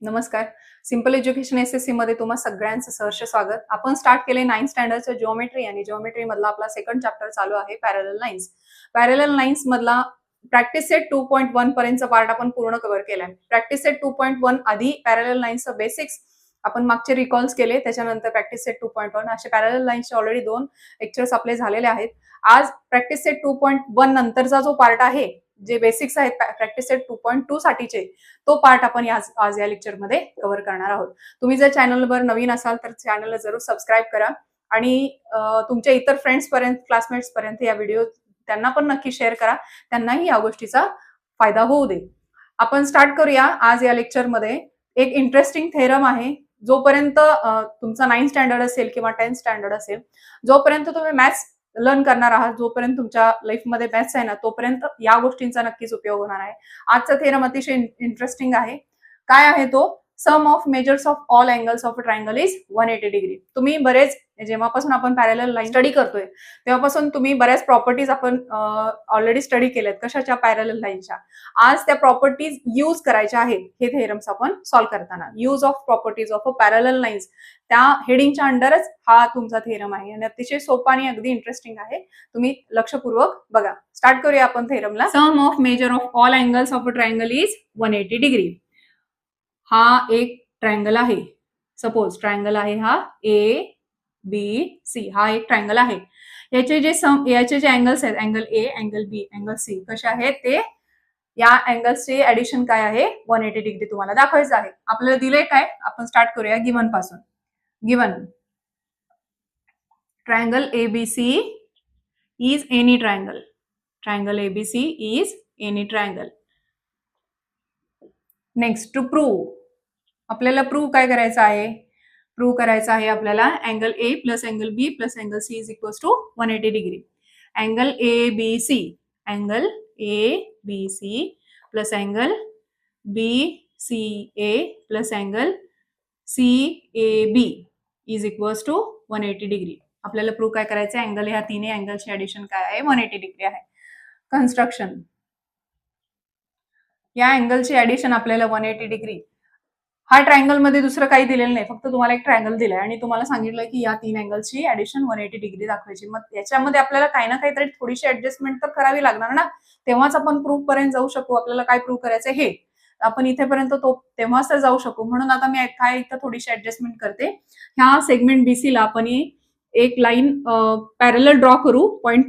नमस्कार. Simple education SSC मध्ये तुम्हा सगळ्यांचं सहर्ष स्वागत. आपण स्टार्ट केले 9th स्टँडर्डचं जिओमेट्री आणि जिओमेट्री मधला आपला सेकंड चॅप्टर चालू आहे पॅरलल लाईन्स. पॅरलल लाईन्स मधला प्रॅक्टिस सेट 2.1 पर्यंतचा पार्ट आपण पूर्ण कव्हर केलाय. प्रॅक्टिस सेट 2.1 आधी पॅरलल लाईन्सचं बेसिक्स आपण मागचे रिकॉल्स केले, त्याच्यानंतर प्रॅक्टिस सेट 2.1 असे पॅरलल लाईन्सचे ऑलरेडी 2 लेक्चर्स आपले झालेले आहेत. आज प्रॅक्टिस सेट 2.1 नंतरचा जो पार्ट आहे, जे बेसिक्स आहेत प्रॅक्टिस सेट 2.2 साठीचे, तो पार्ट आपण आज या लेक्चर मध्ये कव्हर करणार आहोत. तुम्ही जर चॅनलवर नवीन असाल तर चॅनलला जरूर सबस्क्राईब करा आणि तुमच्या इतर फ्रेंड्स पर्यंत, क्लासमेट्स पर्यंत या व्हिडिओ त्यांना पण नक्की शेअर करा, त्यांनाही या गोष्टीचा फायदा होऊ दे. आपण स्टार्ट करूया. आज या लेक्चर मध्ये एक इंटरेस्टिंग थेरम आहे. जोपर्यंत तुमचा 9th स्टँडर्ड असेल किंवा 10th स्टँडर्ड असेल, जोपर्यंत तुम्ही मॅथ्स लर्न करणार आहात, जोपर्यंत तुमच्या लाईफमध्ये मॅथ्स आहे ना, तोपर्यंत या गोष्टींचा नक्कीच उपयोग होणार आहे. आजचा थेरम अतिशय इंटरेस्टिंग आहे. काय आहे तो? Sum of measures of all angles of a triangle is 180 degree. तुम्ही बरेच जेव्हापासून आपण पॅरलल लाईन स्टडी करतोय तेव्हापासून तुम्ही बऱ्याच प्रॉपर्टीज आपण ऑलरेडी स्टडी केल्यात. कशाच्या? पॅरलल लाईनच्या. आज त्या प्रॉपर्टीज यूज करायच्या आहेत हे थेरम्स आपण सॉल्व्ह करताना. Use of properties of a parallel lines, त्या हेडिंगच्या अंडरच हा तुमचा थेरम आहे आणि अतिशय सोपा आणि अगदी इंटरेस्टिंग आहे. तुम्ही लक्षपूर्वक बघा. स्टार्ट करूया आपण थेरमला. Sum of measure of all angles of a triangle is 180 degree. हा एक ट्रायंगल आहे. सपोज ट्रायंगल आहे हा ABC. हा एक ट्रायंगल आहे. याचे जे अँगल्स आहेत, angle A, angle B, angle C, कसे आहेत ते, या अँगल्सचे ऍडिशन काय आहे? 180 डिग्री तुम्हाला दाखवायचं आहे. आपल्याला दिले काय? आपण स्टार्ट करूया गिवन पासून. Given triangle ABC is any triangle. Triangle ABC is any triangle. Next, to prove, आपल्याला प्रूव्ह काय करायचं आहे? प्रूव्ह करायचं आहे आपल्याला angle A plus angle B plus angle C is equals to 180 degree. Angle ABC, angle ABC plus angle BCA plus angle CAB is equals to 180 degree. आपल्याला prove काय करायचं आहे? अँगल ह्या तिन्ही अँगलचे ऍडिशन काय आहे? 180 डिग्री आहे. कन्स्ट्रक्शन, या अँगलची ऍडिशन आपल्याला 180 डिग्री. हा ट्रायंगल मध्ये दुसरं काही दिलेलं नाही, फक्त तुम्हाला एक ट्रायंगल दिलाय आणि तुम्हाला सांगितलंय की या 3 अँगलची ऍडिशन 180 डिग्री दाखवायची. मग याच्यामध्ये आपल्याला काही ना काहीतरी थोडीशी ऍडजस्टमेंट तर करावी लागणार ना, तेव्हाच आपण प्रूफ पर्यंत जाऊ शकू. आपल्याला काय प्रूव्ह करायचं हे आपण इथेपर्यंत तेव्हाच तर जाऊ शकू. म्हणून आता मी काय इथं थोडीशी ऍडजस्टमेंट करते. ह्या सेगमेंट BC ला आपण एक लाईन पॅरलल ड्रॉ करू पॉइंट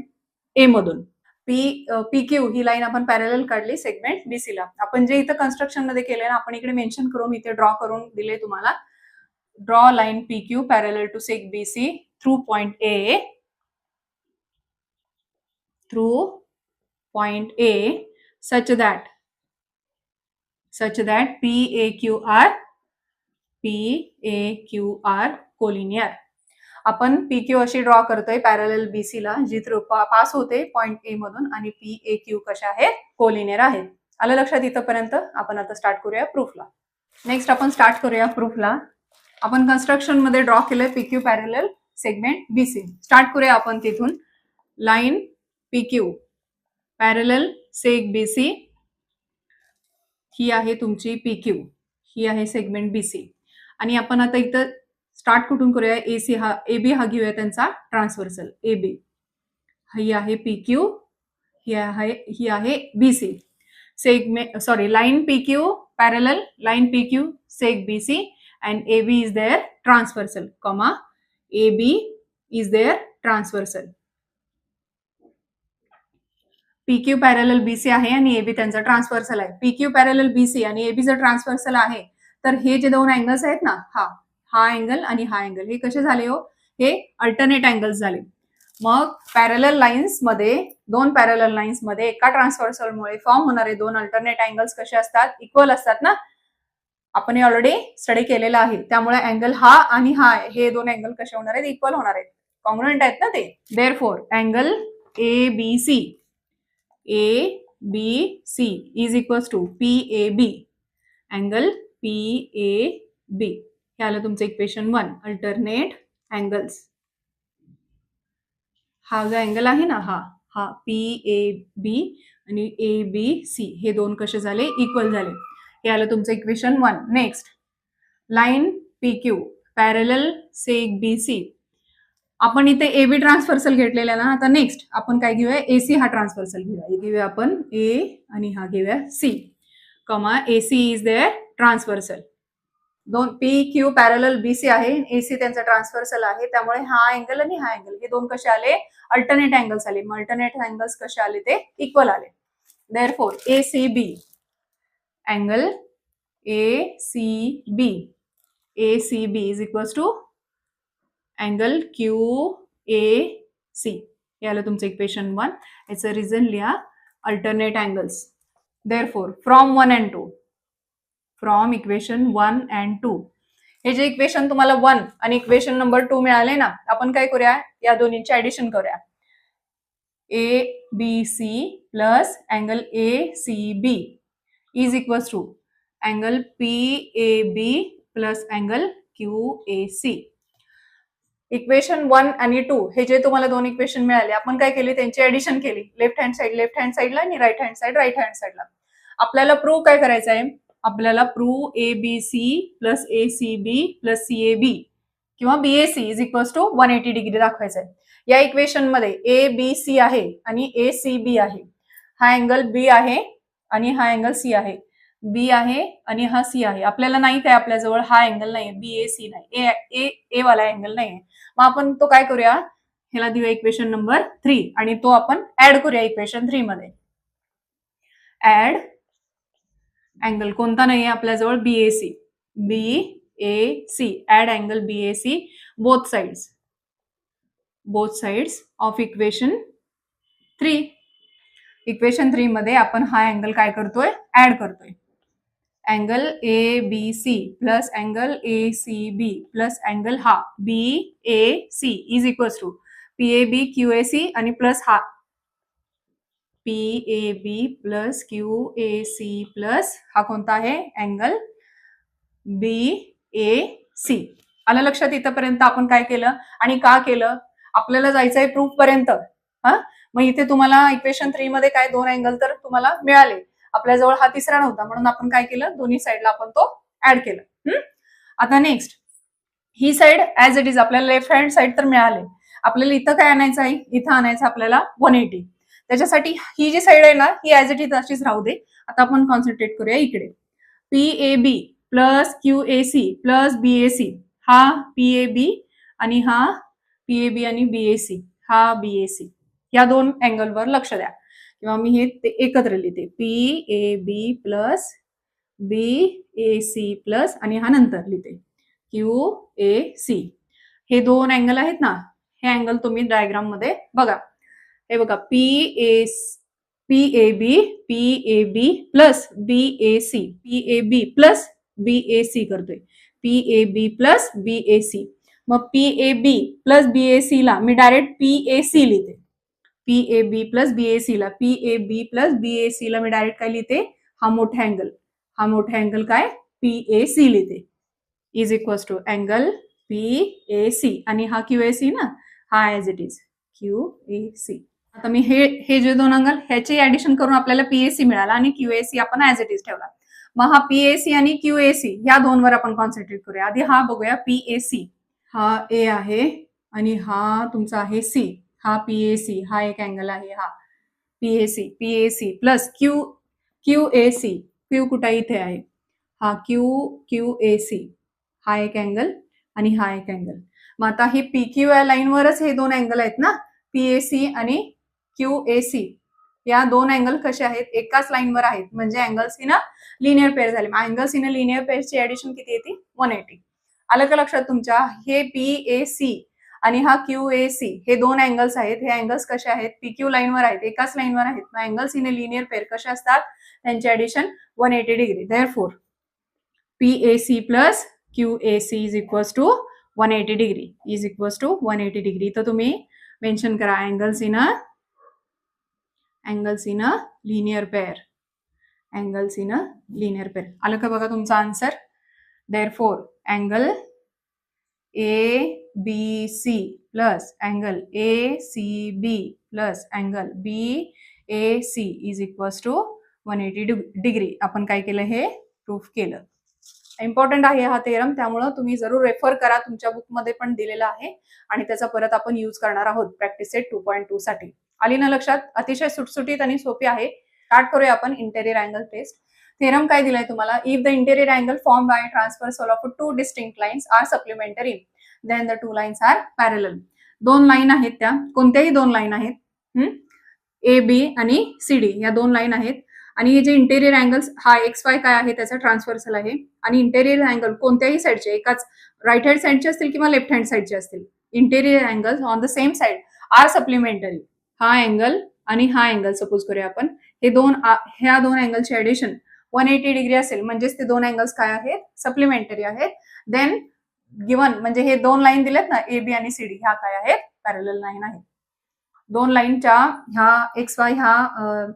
ए मधून. PQ ही लाईन आपण पॅरलल काढली सेगमेंट BC ला. आपण जे इथं कन्स्ट्रक्शन मध्ये केलंय ना, आपण इकडे मेन्शन करून इथे ड्रॉ करून दिले तुम्हाला. Draw line PQ parallel to seg BC through point A, through point A such that PAQ are collinear. आपण PQ अशी ड्रॉ करतोय पॅरलल BC ला, जी थ्रू पास होते पॉइंट A मधून, आणि PAQ कशा आहेत? कोलिनियर आहेत. आलं लक्षात इथपर्यंत? आपण आता स्टार्ट करूया प्रूफला. नेक्स्ट आपण स्टार्ट करूया प्रूफला. आपण कन्स्ट्रक्शन मध्ये ड्रॉ केलंय PQ parallel segment BC. Start करूया आपण तिथून. लाईन PQ पॅरलल सेग BC, ही आहे तुमची PQ, ही आहे सेगमेंट BC. आणि आपण आता इथं स्टार्ट कुठून करूया? AB हा घेऊया त्यांचा ट्रान्सव्हर्सल. AB ही आहे PQ, ही आहे BC. Line PQ parallel line PQ सेग BC and AB is their transversal, AB is their transversal. PQ parallel BC आहे आणि AB त्यांचा ट्रान्सव्हर्सल आहे. PQ पॅरलल BC आणि AB जर ट्रान्सव्हर्सल आहे, तर हे जे 2 अँगल्स आहेत ना, हा अँगल आणि हा अँगल, हे कसे झाले हो? हे अल्टरनेट अँगल्स झाले. मग पॅरलल लाईन्स मध्ये, 2 पॅरलल लाईन्स मध्ये एका ट्रान्सव्हर्सलमुळे फॉर्म होणारे 2 अल्टरनेट अँगल्स कसे असतात? इक्वल असतात ना. आपण हे ऑलरेडी स्टडी केलेलं आहे. त्यामुळे अँगल हा आणि हा, हे 2 अँगल कसे होणार आहेत? इक्वल होणार आहेत, कॉन्ग्रुएंट आहेत ना ते. Therefore angle ABC is equals to PAB, angle PAB. हे आलं तुमचं इक्वेशन 1. अल्टरनेट अँगल्स, हा जो अँगल आहे ना, हा PAB आणि ABC, हे 2 कसे झाले? इक्वल झाले. हे आलं तुमचं equation 1. Next line PQ parallel seg BC. आपण इथे AB ट्रान्सव्हर्सल घेतलेला ना. आता नेक्स्ट आपण काय घेऊया, AC हा ट्रान्सव्हर्सल घेऊया. घेऊया आपण A आणि हा घेऊया C, कमा AC इज देअर ट्रान्सव्हर्सल. दोन PQ पॅरलल BC आहे, AC त्यांचा ट्रान्सव्हर्सल आहे, त्यामुळे हा अँगल आणि हा अँगल हे दोन कसे आले, अल्टरनेट अँगल्स आले. मग अल्टरनेट अँगल्स कसे आले, ते इक्वल आले. Therefore ACB angle ACB is equals to angle QAC. हे आलं तुमचं इक्वेशन 1. याचं रिझन लिहा, alternate angles. Therefore from 1 and 2, from equation 1 and 2, हे जे इक्वेशन तुम्हाला 1 आणि इक्वेशन नंबर 2 मिळाले ना, आपण काय करूया, या दोन्हींचे ऍडिशन करूया. ABC plus angle ACB is equals to angle PAB plus angle QAC. Equation 1 आणि 2 हे जे तुम्हाला दोन इक्वेशन मिळाले, आपण काय केले, त्यांची ऍडिशन केली. लेफ्ट हँड साईडला आणि राईट हँड साईडला. आपल्याला प्रूव्ह काय करायचं आहे, आपल्याला prove ABC plus ACB plus CAB किंवा BAC is equals to 180 degree दाखवायचं आहे. या इक्वेशन मध्ये ABC आहे आणि ACB आहे. हा अँगल B आहे आणि हा अँगल C आहे. B आहे आणि हा C आहे. आपल्याला नाही आहे, आपल्याजवळ हा अँगल नाही, BAC नाही, A वाला अँगल नाही. मग आपण तो काय करूया, ह्याला देऊया इक्वेशन नंबर 3 आणि तो आपण ऍड करूया इक्वेशन 3 मध्ये. ऍड अँगल कोणता नाही आहे आपल्याजवळ, BAC. Add angle BAC both sides of equation 3. Equation 3 मध्ये आपण हा अँगल काय करतोय, ऍड करतोय. Angle ABC plus angle ACB plus angle हा BAC is equals to PAB QAC आणि प्लस हा PAB प्लस QAC प्लस हा कोणता आहे, अँगल BAC. आलं लक्षात इथपर्यंत आपण काय केलं आणि का केलं, आपल्याला जायचं आहे प्रूफ पर्यंत. मग इथे तुम्हाला इक्वेशन 3 मध्ये काय दोन अँगल तर तुम्हाला मिळाले, आपल्याजवळ हा तिसरा नव्हता, म्हणून आपण काय केलं, दोन्ही साईडला आपण तो ऍड केलं. आता next he side as it is, आपल्याला लेफ्ट हँड साईड तर मिळाले, आपल्याला इथं काय आणायचं आहे, इथं आणायचं आपल्याला 180. त्याच्यासाठी ही जी साईड आहे ना, ही ऍज इट इज अशीच राहू दे. आता आपण कॉन्सन्ट्रेट करूया इकडे. PAB plus QAC plus BAC, हा PAB आणि हा PAB आणि BAC, हा BAC. या दोन अँगलवर लक्ष द्या, किंवा मी हे एकत्र लिहिते, PAB प्लस BAC प्लस आणि हा नंतर लिहिते QAC. हे दोन अँगल आहेत ना, हे अँगल तुम्ही डायग्राम मध्ये बघा. हे बघा, PAB प्लस BAC करतोय, PAB प्लस BAC. मग PAB प्लस BAC ला मी डायरेक्ट PAC लिहिते. PAB प्लस BAC ला मी डायरेक्ट काय लिहिते, हा मोठा अँगल काय PAC लिहिते, is equals to angle PAC आणि हा QAC ना, हा ऍज इट इज QAC. आता मी हे जे दोन अँगल ह्याचे ऍडिशन करून आपल्याला PAC मिळाला आणि QAC आपण ऍज इट इज ठेवला. मग हा PAC आणि QAC या दोनवर आपण कॉन्सन्ट्रेट करूया. आधी हा बघूया, PAC. हा A आहे आणि हा तुमचा आहे C. हा PAC, हा एक अँगल आहे, हा PAC प्लस QAC. Q कुठे इथे आहे, हा QAC, हा एक अँगल आणि हा एक अँगल. मग आता हे PQ या लाईनवरच हे दोन अँगल आहेत ना, PAC आणि QAC. या दोन अँगल कसे आहेत, एकाच लाईनवर आहेत, म्हणजे angles in a linear pair झाले. अँगल्स इन अ लिनियर पेअरची ऍडिशन किती येते, 180. आलं का लक्षात तुमच्या. हे PAC आणि हा QAC हे दोन अँगल्स आहेत. हे अँगल्स कसे आहेत, PQ लाईनवर आहेत, एकाच लाईनवर आहेत. मग angles in a linear pair कसे असतात, त्यांची addition 180 degree. Therefore PAC plus QAC is equals to 180 degree, is equals to 180 degree. तर तुम्ही मेन्शन करा angles in a linear pair, angles in a linear pair. आलं का बघा तुमचा answer. Therefore angle ABC plus angle ACB plus angle BAC is equals to 180 degree. आपण काय केलं, हे प्रूफ केलं. इम्पॉर्टंट आहे हा थेरम, त्यामुळे तुम्ही जरूर रेफर करा, तुमच्या बुकमध्ये पण दिलेला आहे आणि त्याचा परत आपण यूज करणार आहोत प्रॅक्टिस सेट 2.2 साठी. आली ना लक्षात? अतिशय सुटसुटीत आणि सोपी आहे. स्टार्ट करूया आपण इंटेरियर अँगल टेस्ट. थेरम काय दिलाय तुम्हाला? If the interior angle form by transversal of two distinct lines are supplementary then the two lines are parallel. दोन लाईन आहेत, त्या कोणत्याही दोन लाईन आहेत, ए बी आणि सी डी या दोन लाईन आहेत आणि हे जे इंटेरियर अँगल्स हा एक्स वाय काय आहे त्याचा ट्रान्सफर्सल आहे आणि इंटेरियर अँगल कोणत्याही साईडचे, एकाच राईट हँड साईडचे असतील किंवा लेफ्ट हँड साईडचे असतील, interior angles on the same side are supplementary. हा अँगल आणि हा अँगल सपोज करूया आपण, हे ह्या दोन अँगलचे ऍडिशन 180 डिग्री असेल म्हणजेच ते दोन अँगल्स काय आहेत? सप्लिमेंटरी आहेत. देन गिवन म्हणजे हे दोन लाईन दिलेत ना ए बी आणि सी डी, ह्या काय आहेत? पॅरलल लाईन आहेत. दोन लाईनच्या ह्या एक्स वाय ह्या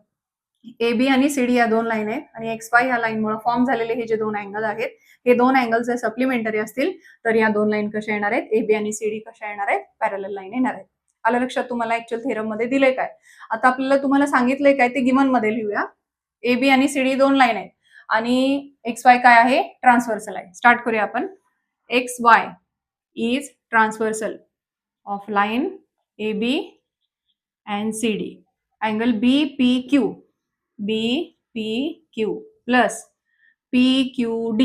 ए बी आणि सी डी या दोन लाईन आहेत आणि एक्स वाय ह्या लाईनमुळे फॉर्म झालेले हे जे दोन अँगल आहेत, हे दोन अँगल जर सप्लिमेंटरी असतील तर या दोन लाईन कशा येणार आहेत? ए बी आणि सी डी कशा येणार आहेत? पॅरलल लाईन येणार आहेत. आलं लक्षात? तुम्हाला ऍक्च्युअल थेरम मध्ये दिलंय काय? आता आपल्याला तुम्हाला सांगितलंय काय ते गिवन मध्ये लिहूया. ए बी आणि सी डी दोन लाईन आहेत आणि एक्स वाय काय आहे? ट्रान्सव्हर्सल आहे. स्टार्ट करूया आपण. X Y is transversal of line A B and C D. Angle B P Q BPQ plus PQD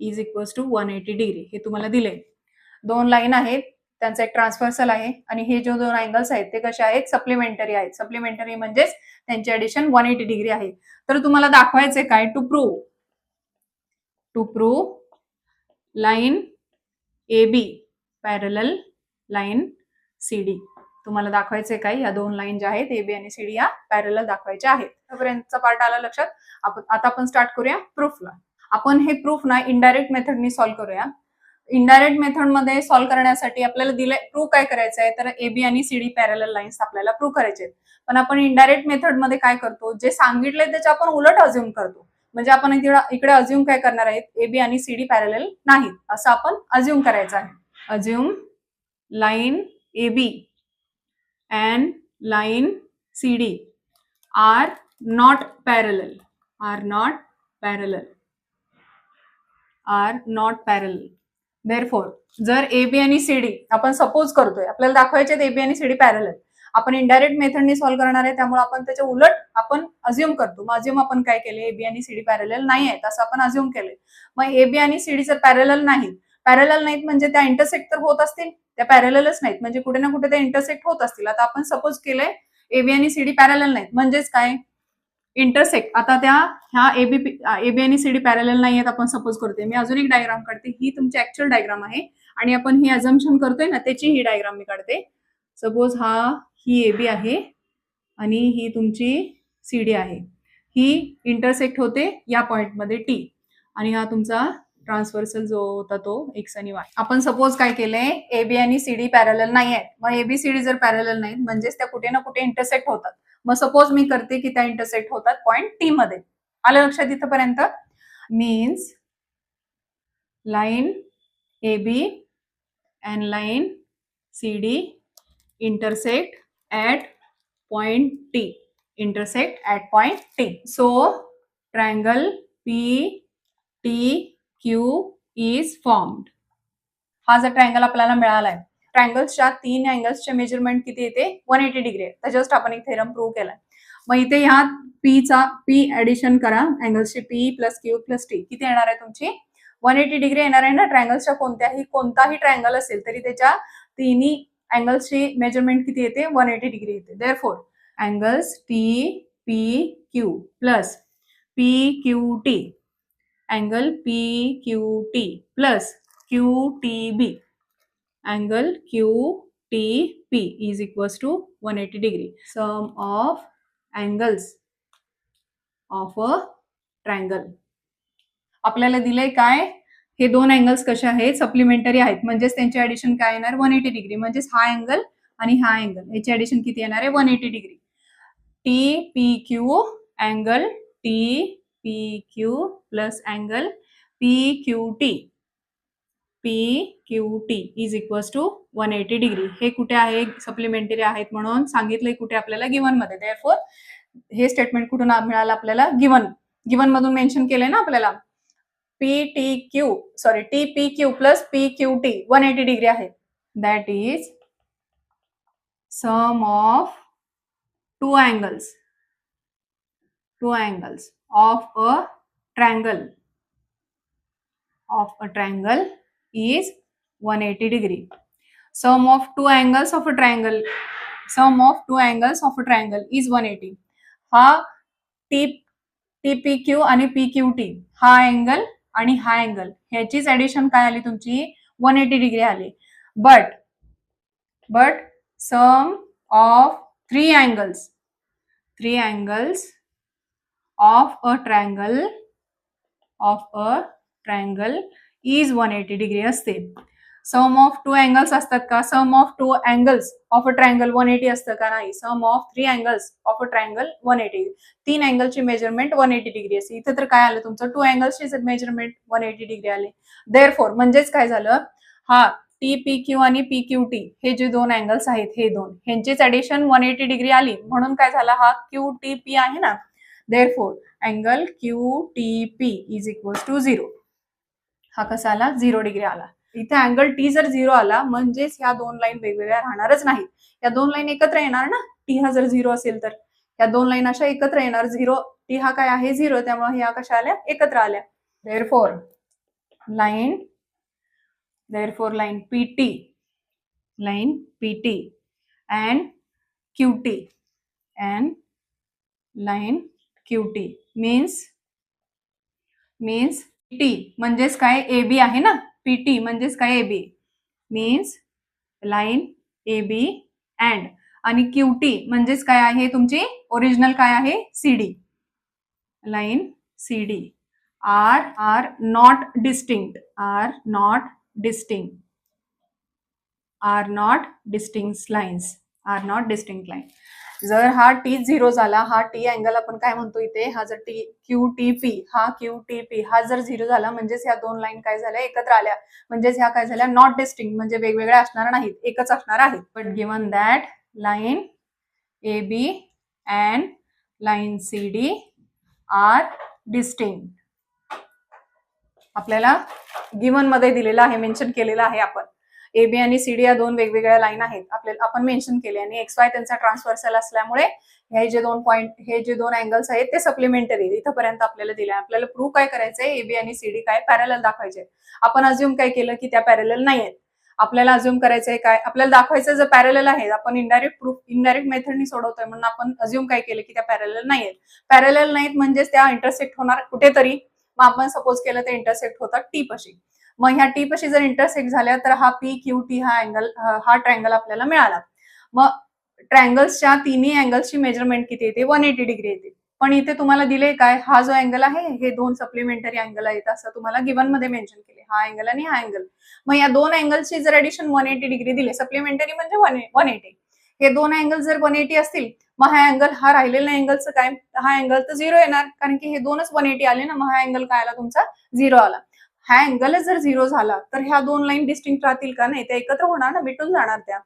is equals to 180 degree. हे तुम्हाला दिले. दोन लाईन आहेत, त्यांचा एक ट्रान्सव्हर्सल आहे आणि हे जे दोन अँगल्स आहेत ते कसे आहेत? सप्लिमेंटरी आहेत. सप्लिमेंटरी म्हणजेच त्यांचे ऍडिशन 180 डिग्री आहे. तर तुम्हाला दाखवायचे काय? To prove line A B parallel line C D. तुम्हाला दाखवायचे काय? या दोन लाईन ज्या आहेत ए बी आणि सी डी या पॅरलल दाखवायच्या आहेत. पर्यंतचा पार्ट आला लक्षात? आता आपण स्टार्ट करूया प्रूफला. आपण हे प्रूफ ना इनडायरेक्ट मेथडनी सॉल्व्ह करूया. इनडायरेक्ट मेथड मध्ये सॉल्व्ह करण्यासाठी आपल्याला दिले प्रूव्ह काय करायचं आहे? तर ए बी आणि सी डी पॅरलल लाईन्स आपल्याला प्रूव्ह करायचे आहेत. पण आपण इनडायरेक्ट मेथड मध्ये काय करतो? जे सांगितलंय त्याचे आपण उलट अज्युम करतो. म्हणजे आपण इकडे अज्युम काय करणार आहेत? ए बी आणि सी डी पॅरलल नाहीत असं आपण अज्युम करायचं आहे. Assume line A B and line CD are not parallel. Therefore, जर ए बी आणि सी डी आपण सपोज करतोय, आपल्याला दाखवायचे ए बी आणि सी डी पॅरलल, आपण इनडायरेक्ट मेथडनी सॉल्व्ह करणार आहे त्यामुळे आपण त्याच्या उलट आपण अज्युम करतो. मग अज्युम आपण काय केले? ए बी आणि सी डी पॅरलल नाही आहेत असं आपण अज्युम केले. मग ए बी आणि सी डी जर पॅरलल नाहीत म्हणजे त्या इंटरसेक्ट तर होत असतील, त्या पॅरललच नाहीत म्हणजे कुठे ना कुठे ते इंटरसेक्ट होत असतील. आता आपण सपोज केलंय ए बी आणि सी डी पॅरलल नाहीत म्हणजेच काय? इंटरसेक्ट. आता त्या ह्या ए बी आणि सी डी पॅरलल नाही आहेत आपण सपोज करतोय. मी अजून एक डायग्राम काढते. ही तुमची ऍक्च्युअल डायग्राम आहे आणि आपण ही अझम्पशन करतोय ना त्याची ही डायग्राम मी काढते. सपोज ही ए बी आहे आणि ही तुमची सी डी आहे. ही इंटरसेक्ट होते या पॉइंटमध्ये टी आणि हा तुमचा ट्रान्सव्हर्सल जो होता तो एक्स आणि वाय. आपण सपोज काय केलंय? ए बी आणि सी डी पॅरलल नाही आहेत. मग ए बी सी डी जर पॅरलल नाहीत म्हणजेच त्या कुठे ना कुठे इंटरसेक्ट होतात. मग सपोज मी करते की त्या इंटरसेक्ट होतात पॉइंट टी मध्ये. आलं लक्षात इथपर्यंत? Means line A B and line C D intersect at point T. So triangle PTQ is formed. हा जर ट्रायंगल आपल्याला मिळालाय, ट्रायंगल्सच्या तीन अँगल्सचे मेजरमेंट किती येते? 180 डिग्री आहे. तर जस्ट आपण एक थेरम प्रूव्ह केलाय. मग इथे ह्या पी ऍडिशन करा, अँगल्सचे P plus Q plus T किती येणार आहे तुमची? 180 डिग्री येणार आहे ना. ट्रायंगल्सच्या कोणताही ट्रायंगल असेल तरी त्याच्या तिन्ही अँगल्सची मेजरमेंट किती येते? 180 डिग्री येते. Therefore angles T P Q plus P Q T, angle P Q T plus Q T B, angle Q T P is equals to 180 degree. Sum of angles of a triangle. आपल्याला दिलंय काय? हे दोन angles कसे आहेत? Supplementary आहेत म्हणजेच त्यांचे ऍडिशन काय येणार? 180 डिग्री. म्हणजेच हा अँगल आणि हा अँगल याचे ऍडिशन किती येणार आहे? 180 degree. T P Q, angle T P Q plus angle P Q T is equals to 180 degree. हे कुठे आहे? सप्लिमेंटरी आहेत म्हणून सांगितलंय कुठे आपल्याला? गिवन मध्ये. देअरफॉर हे स्टेटमेंट कुठून मिळालं आपल्याला? गिवन. गिवन मधून मेन्शन केलंय ना आपल्याला, TPQ प्लस PQT 180 डिग्री आहे. That is sum of two angles of a triangle is 180 degree. Sum of two angles of a triangle is 180. हा TPQ आणि PQT हा अँगल आणि हा अँगल ह्याचीच ऍडिशन काय आली तुमची 180 डिग्री आली. But sum of three angles of a triangle is 180 degree असते. सम ऑफ टू अँगल्स असतात का? Sum of two angles of a triangle 180 असतं का? नाही. Sum of three angles of a triangle 180. तीन अँगलची मेजरमेंट 180 डिग्री असते. इथे तर काय आलं तुमचं टू अँगल्सची मेजरमेंट 180 डिग्री आले. देअरफॉर म्हणजेच काय झालं, हा TPQ आणि PQT हे जे दोन अँगल्स आहेत हे दोन ह्यांचीच ऍडिशन 180 डिग्री आली म्हणून काय झालं, हा QTP आहे ना. Therefore, angle QTP is equals to 0. हा कसा आला? 0 डिग्री आला. इथे अँगल T जर 0 आला म्हणजेच ह्या दोन लाईन वेगवेगळ्या राहणारच नाहीत. या दोन लाईन एकत्र येणार ना. T हा जर 0 असेल तर या दोन लाईन अशा एकत्र येणार. 0 T हा काय आहे 0, त्यामुळे ह्या कशा आल्या? एकत्र आल्या. Therefore, line PT and QT means T म्हणजेच काय AB आहे ना. PT म्हणजेच काय AB means line AB and आणि QT म्हणजेच काय आहे तुमची ओरिजिनल काय आहे CD. Line CD are not distinct lines. जर हा T 0 झाला, हा T अँगल आपण काय म्हणतो इथे, हा जर QTP हा जर 0 झाला म्हणजेच ह्या दोन लाईन काय झाल्या? एकत्र आल्या. म्हणजेच ह्या काय झाल्या? नॉट डिस्टिंक्ट, म्हणजे वेगवेगळ्या असणार नाहीत, एकच असणार आहेत. But given that line AB and line CD are distinct. आपल्याला गिवन मध्ये दिलेलं आहे, मेन्शन केलेलं आहे आपण. AB आणि CD या दोन वेगवेगळ्या लाईन आहेत, आपल्याला आपण मेन्शन केले आणि XY त्यांचा ट्रान्सव्हर्सल असल्यामुळे हे जे दोन अँगल्स आहेत ते सप्लिमेंटरी इथपर्यंत आपल्याला दिले. आपल्याला प्रूव्ह काय करायचंय? AB आणि CD काय पॅरलल दाखवायचे. आपण अज्युम काय केलं की त्या पॅरलल नाही आहेत. आपल्याला अज्युम करायचंय काय? आपल्याला दाखवायचं जर पॅरलल आहे, आपण इनडायरेक्ट मेथडनी सोडवतोय म्हणून आपण अज्युम काय केलं की त्या पॅरलल नाही आहेत. पॅरलल नाहीत म्हणजेच त्या इंटरसेक्ट होणार कुठेतरी. मग आपण सपोज केलं ते इंटरसेक्ट होतात T पाशी. मग ह्या T पाशी जर इंटरसेक्ट झाल्या तर हा PQT हा ट्रायंगल आपल्याला मिळाला. मग ट्रायंगल्सच्या तिन्ही अँगल्सची मेजरमेंट किती येते? 180 डिग्री येते. पण इथे तुम्हाला दिले काय? हा जो अँगल आहे हे दोन सप्लिमेंटरी अँगल आहेत असं तुम्हाला गिवन मध्ये मेन्शन केले, हा अँगल आणि हा अँगल. मग या दोन अँगल्सची जर ऍडिशन 180 डिग्री दिले, सप्लिमेंटरी म्हणजे 180, हे दोन अँगल जर 180 असतील मग हा अँगल, हा राहिलेल्या अँगलचं काय? हा अँगल तर 0 येणार कारण की हे दोनच 180 आले ना. मग हा अँगल काय आला तुमचा? 0 आला. हा अँगल जर 0 झाला तर ह्या दोन लाईन डिस्टिंक्ट राहतील का? नाही, त्या एकत्र होणार ना, मिटून जाणार त्या.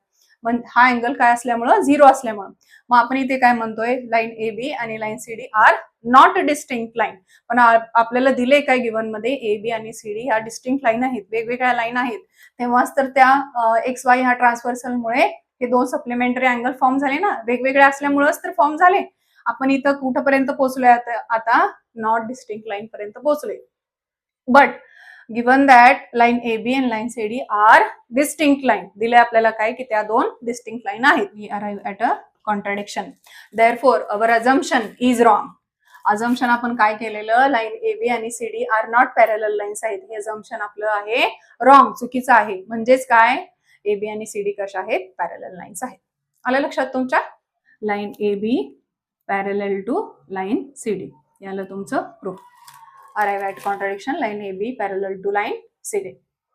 पण हा अँगल काय असल्यामुळं? 0 असल्यामुळं. मग आपण इथे काय म्हणतोय? लाईन AB आणि line CD are not distinct line. पण आपल्याला दिले काय गिवन मध्ये? AB आणि CD ह्या डिस्टिंक्ट लाईन आहेत, वेगवेगळ्या लाईन आहेत. तेव्हाच तर त्या XY ह्या ट्रान्सव्हर्सलमुळे हे दोन सप्लिमेंटरी अँगल फॉर्म झाले ना. वेगवेगळे असल्यामुळेच तर फॉर्म झाले. आपण इथं कुठपर्यंत पोहोचलोय आता? नॉट डिस्टिंक्ट लाईन पर्यंत पोहोचलोय. But given that line AB and line CD are distinct line, दिले आपल्याला काय की त्या दोन डिस्टिंक्ट लाईन आहेत. We arrive at a contradiction. Therefore our assumption is wrong. Assumption आपण काय केलेलं? लाईन AB आणि CD are not parallel lines आहेत. हे अझम्पशन आपलं आहे रॉंग, चुकीचं आहे. म्हणजेच काय? AB आणि CD कशा आहेत? पॅरलल लाईन्स आहेत. आलं लक्षात तुमच्या? Line AB parallel to line CD, याला तुमचं proof. Arrive at contradiction line AB parallel to line CD.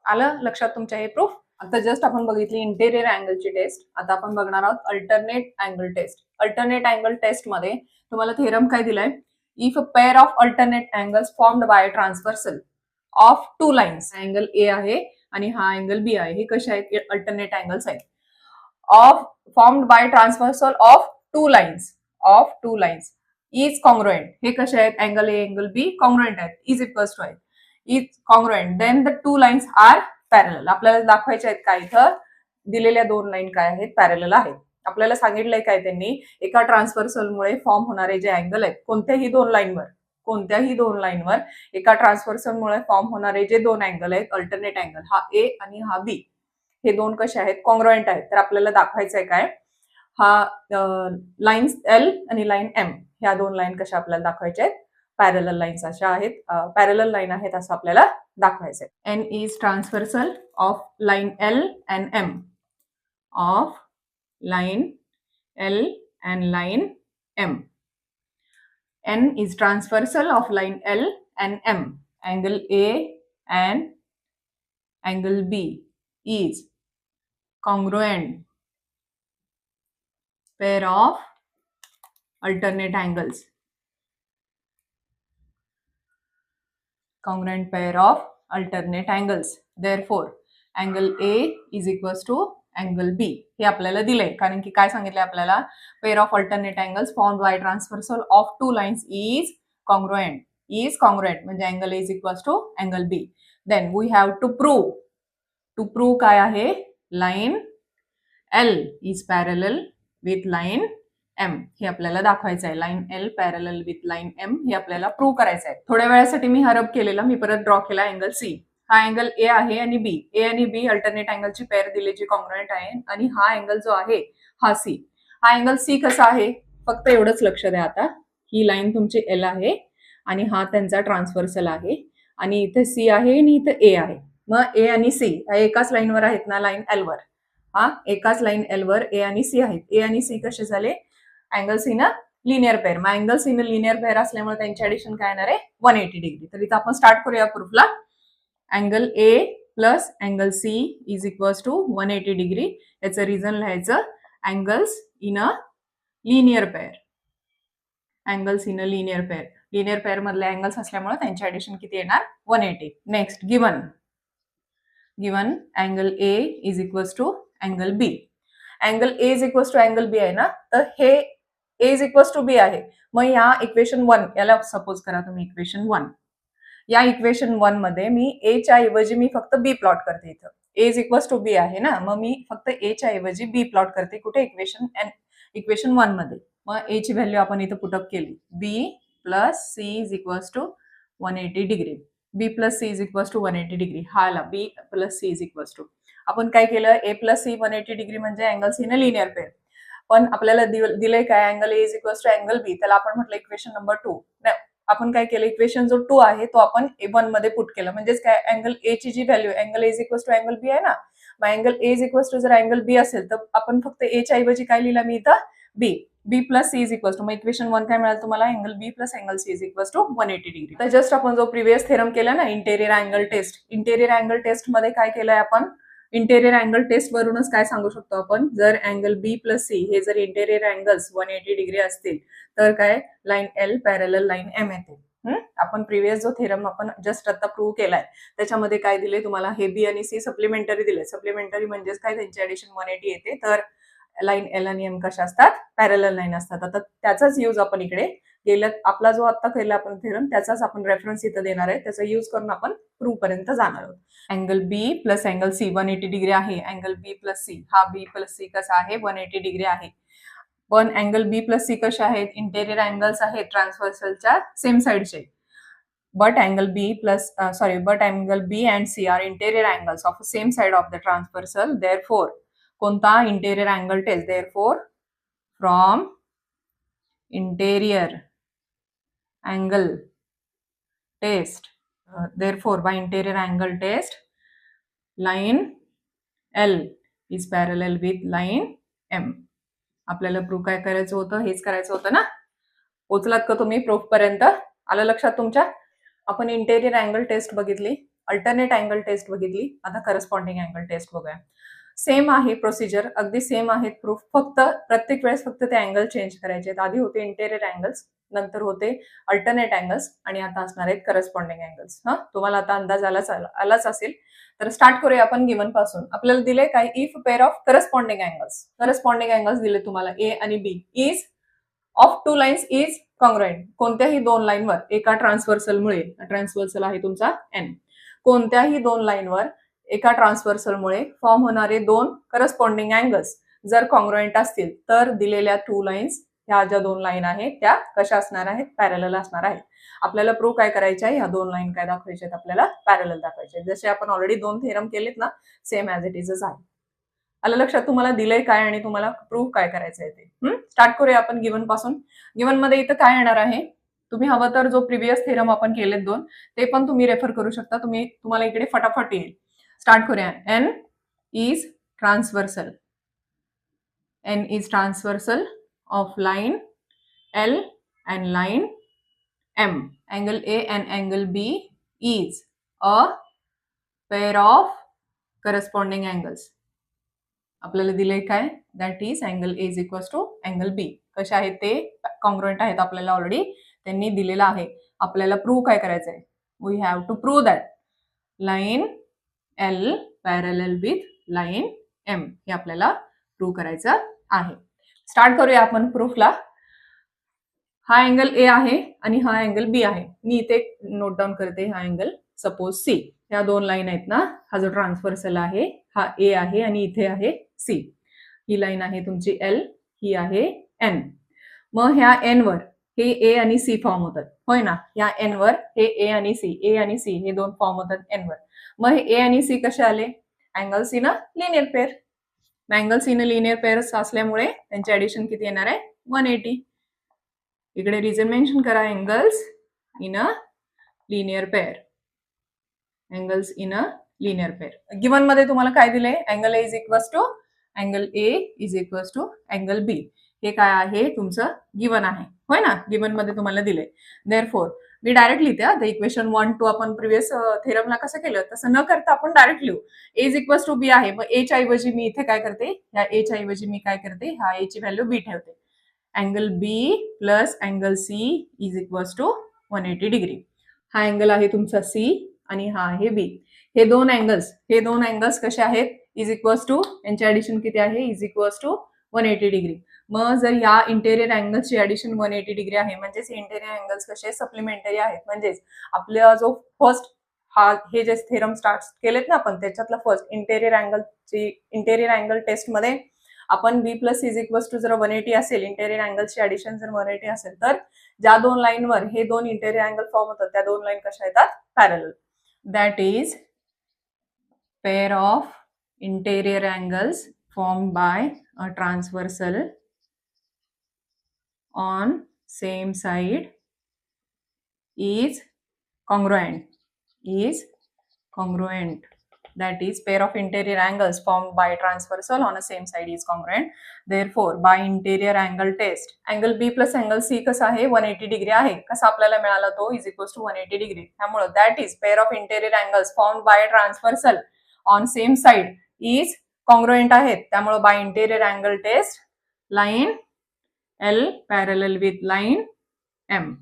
आलं लक्षात तुमच्या हे प्रूफ? आता जस्ट आपण बघितली इंटेरियर अँगलची टेस्ट. आता आपण बघणार आहोत alternate angle test. Alternate angle test मध्ये तुम्हाला थेरम काय दिलाय? If a pair of alternate angles formed by transversal of two lines, angle A आहे आणि हा अँगल B आहे, हे कसे आहेत? अल्टरनेट अँगल्स आहेत. Of formed by transversal of two lines is congruent. हे कसे आहेत? Angle A angle B congruent आहेत, इज इक्वल्स टू आहेत. Is congruent, then the two lines are parallel. आपल्याला दाखवायचे आहेत काय? इथं दिलेल्या दोन लाईन काय आहेत? पॅरलल आहेत. आपल्याला सांगितलंय काय त्यांनी? एका ट्रान्सव्हर्सलमुळे फॉर्म होणारे जे अँगल आहेत कोणत्याही दोन लाईनवर एका ट्रान्सव्हर्सलमुळे फॉर्म होणारे जे दोन अँगल आहेत, अल्टरनेट अँगल, हा ए आणि हा बी, हे दोन कसे आहेत? कॉन्ग्रुएंट आहेत. तर आपल्याला दाखवायचंय काय? हा लाईन्स एल आणि लाईन एम, ह्या दोन लाईन कशा आपल्याला दाखवायच्या आहेत? पॅरलल लाईन्स अशा आहेत, पॅरलल लाईन आहेत असं आपल्याला दाखवायचंय. N is transversal of line L and M, of line L and line M. N is transversal of line L and M. Angle A and angle B is congruent pair of alternate angles. Congruent pair of alternate angles. Therefore, angle A is equals to angle B. हे आपल्याला दिलंय कारण की काय सांगितलंय आपल्याला? Pair of alternate angles formed by transversal of two lines is congruent. म्हणजे angle is equals to angle B. Then we have to prove काय आहे? Line L is parallel with line M. हे आपल्याला दाखवायचं आहे. Line L parallel with line M हे आपल्याला prove करायचं आहे. थोड्या वेळासाठी मी हरप केलेला, मी परत ड्रॉ केला अँगल सी. हा अँगल ए आहे आणि बी. ए आणि बी अल्टरनेट अँगलची पेअर दिली जी कॉन्ग्रुएंट आहे, आणि हा अँगल जो आहे हा सी. हा अँगल सी कसा आहे? फक्त एवढंच लक्ष द्या आता. ही लाईन तुमची एल आहे आणि हा त्यांचा ट्रान्सव्हर्सल आहे, आणि इथे सी आहे आणि इथे ए आहे. मग ए आणि सी एकाच लाईनवर आहेत ना? लाईन एल वर. हा एकाच लाईन एल वर ए आणि सी आहेत. ए आणि सी कसे झाले? अँगल सी ना लिनियर पेअर. मग अँगल सी न लिनियर पेअर असल्यामुळे त्यांची ऍडिशन काय येणार आहे? 180 डिग्री. तर इथं आपण स्टार्ट करूया प्रूफला. Angle A plus angle C is equals to 180 degree. याचं रिझन लिहायचं angles in a linear pair. Angles in a linear pair. Linear pair मधले अँगल्स असल्यामुळे त्यांची ऍडिशन किती येणार? 180. Next given angle A is equals to angle B. Angle A is equals to angle B आहे ना, तर हे A is equals to B आहे. मग या इक्वेशन 1 याला सपोज करा तुम्ही इक्वेशन 1. या इक्वेशन 1 मध्ये मी ए च्या ऐवजी मी फक्त बी प्लॉट करते. इथं ए इज इक्वल्स टू बी आहे ना, मग मी फक्त ए च्या ऐवजी बी प्लॉट करते. कुठे? इक्वेशन 1 मध्ये. मग ए ची व्हॅल्यू आपण इथं पुटअप केली. B plus C is equals to 180 degree. B plus C is equals to 180 degree. हा आला B plus C is equals to. आपण काय केलं? ए प्लस सी 180 डिग्री म्हणजे angles in a linear pair. पण आपल्याला दिलंय काय? Angle A is equals to angle B. त्याला आपण म्हटलं इक्वेशन नंबर 2. आपण काय केलं? इक्वेशन जो 2 आहे तो आपण A1 मध्ये पुट केला. म्हणजेच काय? अँगल ए ची जी value angle A is equals to angle B आहे ना, मग angle A is equals to जर अँगल बी असेल तर आपण फक्त ए च्या ऐवजी काय लिहिला मी इथं? B. B plus C is equals to, मग इक्वेशन 1 काय मिळालं तुम्हाला? Angle B plus angle C is equals to 180 degree. तर जस्ट आपण जो प्रिव्हियस थेरम केला ना, इंटेरियर अँगल टेस्ट मध्ये काय केलंय आपण? इंटेरियर अँगल टेस्ट वरूनच काय सांगू शकतो आपण? जर अँगल बी प्लस सी हे जर इंटेरियर अँगल्स 180 डिग्री असतील तर काय? Line L parallel line M येते. आपण प्रिव्हियस जो थेरम आपण जस्ट आता प्रूव्ह केलाय त्याच्यामध्ये काय दिले तुम्हाला? हे बी आणि सी सप्लिमेंटरी दिले. सप्लिमेंटरी म्हणजेच काय? त्यांची ऍडिशन 180 येते. तर लाईन एल आणि एम कशा असतात? पॅरलल लाईन असतात. आता त्याचाच यूज आपण इकडे आपला जो आता केला आपण थेरम त्याचाच आपण रेफरन्स इथं देणार आहे. त्याचा यूज करून आपण प्रूव्ह पर्यंत जाणार आहोत. Angle B plus angle C 180 degree आहे. अँगल बी प्लस सी, हा बी प्लस सी कसा आहे? 180 डिग्री आहे. पण अँगल बी प्लस सी कशा आहेत? इंटेरियर अँगल्स आहेत ट्रान्सव्हर्सलच्या same साइडचे. but angle B and C are interior angles of the same side of the transversal. Therefore, कोणता? interior angle test. Therefore, from interior angle test, therefore by interior angle test, line L is parallel with line M. आपल्याला proof काय करायचं होतं? हेच करायचं होतं ना. पोचलात का तुम्ही प्रूफ पर्यंत? आलं लक्षात तुमच्या? आपण इंटेरियर अँगल टेस्ट बघितली, अल्टरनेट अँगल टेस्ट बघितली, आता करस्पॉन्डिंग अँगल टेस्ट बघूया. सेम आहे प्रोसिजर, अगदी सेम आहेत प्रूफ, फक्त प्रत्येक वेळेस फक्त ते अँगल चेंज करायचे. आधी होते इंटेरियर अँगल्स, नंतर होते अल्टरनेट अँगल्स, आणि आता असणार आहेत करस्पॉन्डिंग अँगल्स. तुम्हाला आता अंदाज आलाच असेल. तर स्टार्ट करूया आपण गिवन पासून. आपल्याला दिले काय? If pair of corresponding angles दिले तुम्हाला ए आणि B is of two lines is congruent कोणत्याही दोन लाईनवर एका ट्रान्सव्हर्सलमुळे, ट्रान्सव्हर्सल आहे तुमचा एन, कोणत्याही दोन लाईनवर एका ट्रान्सव्हर्सलमुळे फॉर्म होणारे दोन करस्पॉन्डिंग अँगल्स जर कॉंग्रुएंट असतील तर दिलेल्या टू लाईन्स, ह्या ज्या दोन लाईन आहेत त्या कशा असणार आहेत, पॅरलल असणार आहेत. आपल्याला प्रूव्ह काय करायचे आहे, ह्या दोन लाईन काय दाखवायचे आहेत, आपल्याला पॅरलल दाखवायचे. जसे आपण ऑलरेडी दोन थेरम केलेत ना, सेम ॲज इट इजच आहे. आलं लक्षात तुम्हाला दिलंय काय आणि तुम्हाला प्रूव्ह काय करायचं आहे ते. स्टार्ट करूया आपण गिवन पासून. गिवन मध्ये इथं काय येणार आहे, तुम्ही हवं तर जो प्रिव्हियस थेरम आपण केलेत दोन ते पण तुम्ही रेफर करू शकता. तुम्हाला इकडे फटाफट येईल. स्टार्ट करूया. N is transversal, N is transversal of line L and line M. Angle A and angle B is a pair of corresponding angles. आपल्याला दिलंय काय, that is angle A is equal to angle B. कसे आहेत ते, congruent आहेत आपल्याला already त्यांनी दिलेला आहे. आपल्याला प्रूव्ह काय करायचंय, we have to prove that line L parallel with line M, हे आपल्याला प्रूव्ह करायचं आहे. स्टार्ट करूया आपण प्रूफला. हा अँगल ए आहे आणि हा अँगल बी आहे. मी इथे नोट डाऊन करते हा अँगल, सपोज सी. ह्या दोन लाईन आहेत ना, हा जो ट्रान्सव्हर्सल आहे हा ए आहे आणि इथे आहे सी. ही लाईन आहे तुमची एल, ही आहे एन. मग ह्या एन वर हे ए आणि सी फॉर्म होतात, होय ना. ह्या एन वर हे ए आणि सी हे दोन फॉर्म होतात एन वर. मग हे ए आणि सी कसे आले, angles in a linear pair. Angles in a linear pair असल्यामुळे त्यांचे ऍडिशन किती येणार आहे, 180. इकडे रिझन मेन्शन करा, angles in a linear pair, angles in a linear pair. Given मध्ये तुम्हाला काय दिलंय, angle A is equal to angle A is equal to angle B. हे काय आहे, तुमचं गिवन आहे, होय ना. गिवन मध्ये तुम्हाला दिलंय. देअरफॉर मी डायरेक्ट लिहिते. द इक्वेशन 1 2 आपण प्रिव्हियस थेरमला कसं केलं तसं न करता आपण डायरेक्ट लिहू. ए इज इक्वल टू बी आहे. मग ए च्या ऐवजी मी इथे काय करते, ह्या ए च्या ऐवजी मी काय करते, ह्या ए ची व्हॅल्यू बी ठेवते. Angle B plus angle C is equal to 180 degree. हा अँगल आहे तुमचा सी आणि हा आहे बी. हे दोन अँगल्स कसे आहेत, इज इक्वल टू, यांचे ऍडिशन किती आहे, इज इक्वल टू 180 डिग्री. मग जर या इंटेरियर अँगल्सची ऍडिशन 180 डिग्री आहे, म्हणजेच इंटेरियर अँगल्स कसे सप्लिमेंटरी आहेत. म्हणजेच आपला जो फर्स्ट हे जे थेरम स्टार्ट केलेत ना आपण, त्याच्यातला फर्स्ट इंटेरियर अँगल टेस्ट मध्ये आपण बी प्लस इज इक्वल टू जर 180 असेल, इंटेरियर अँगल्सची ऍडिशन जर 180 असेल, तर ज्या दोन लाईनवर हे दोन इंटेरियर अँगल फॉर्म होतात त्या दोन लाईन कशा येतात, parallel. That is pair of interior angles formed by a transversal on same side is congruent. That is, pair of interior angles formed by transversal on a same side is congruent. Therefore, by interior angle test, angle B plus angle C कसा आहे, 180 degree आहे. कसा आपल्याला मिळाला तो, is equal to 180 degree. त्यामुळे that is pair of interior angles formed by transversal on same side is congruent आहेत. त्यामुळे by interior angle test line L parallel with line M.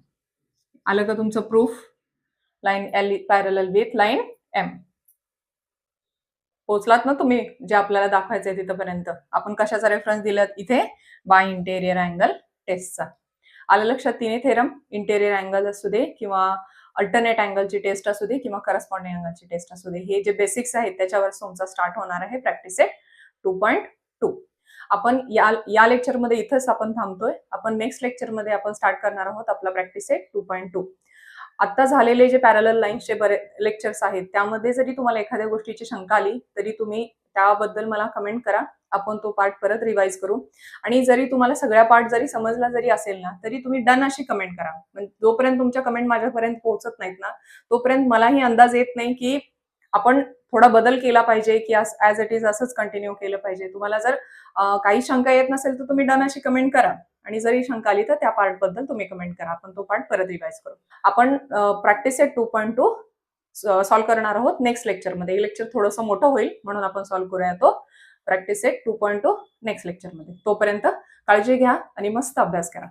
आलं का तुमचं proof, line L parallel with line M. पोहोचलात ना तुम्ही, जे आपल्याला दाखवायचंय तिथपर्यंत. आपण कशाचा रेफरन्स दिला इथे, बाय इंटेरियर अँगल टेस्टचा. आलं लक्षात, तिने थेरम, इंटेरियर अँगल असू दे किंवा अल्टरनेट अँगलची टेस्ट असू दे किंवा करस्पॉन्डिंग अँगलची टेस्ट असू दे, हे जे बेसिक्स आहेत त्याच्यावर तुमचा स्टार्ट होणार आहे प्रॅक्टिस सेट 2.2. आपण या लेक्चरमध्ये इथंच आपण थांबतोय. आपण नेक्स्ट लेक्चरमध्ये आपण स्टार्ट करणार आहोत आपला प्रॅक्टिस सेट 2.2. आता झालेले जे पॅरलल लाईन्सचे लेक्चर्स आहेत त्यामध्ये जरी तुम्हाला एखाद्या गोष्टीची शंका आली तरी तुम्ही त्याबद्दल मला कमेंट करा. आपण तो पार्ट परत रिवाइज करू. आणि जरी तुम्हाला सगळ्या पार्ट जरी समजला जरी असेल ना, तरी तुम्ही डन अशी कमेंट करा. म्हणजे जोपर्यंत तुमच्या कमेंट माझ्यापर्यंत पोहोचत नाहीत ना, तोपर्यंत मलाही अंदाज येत नाही की आपण थोडा बदल केला पाहिजे की ऍज इट इज असंच कंटिन्यू केलं पाहिजे. तुम्हाला जर काही शंका येत नसेल तर तुम्ही डन अशी कमेंट करा. आणि जरी शंका आली तर त्या पार्ट बद्दल तुम्ही कमेंट करा. आपण तो पार्ट परत रिवाइज करू. आपण प्रॅक्टिस सेट 2.2 सॉल्व्ह करणार आहोत नेक्स्ट लेक्चरमध्ये. हे लेक्चर थोडंसं मोठं होईल म्हणून आपण सॉल्व्ह करूया तो प्रॅक्टिस सेट 2.2 नेक्स्ट लेक्चरमध्ये. तोपर्यंत काळजी घ्या आणि मस्त अभ्यास करा.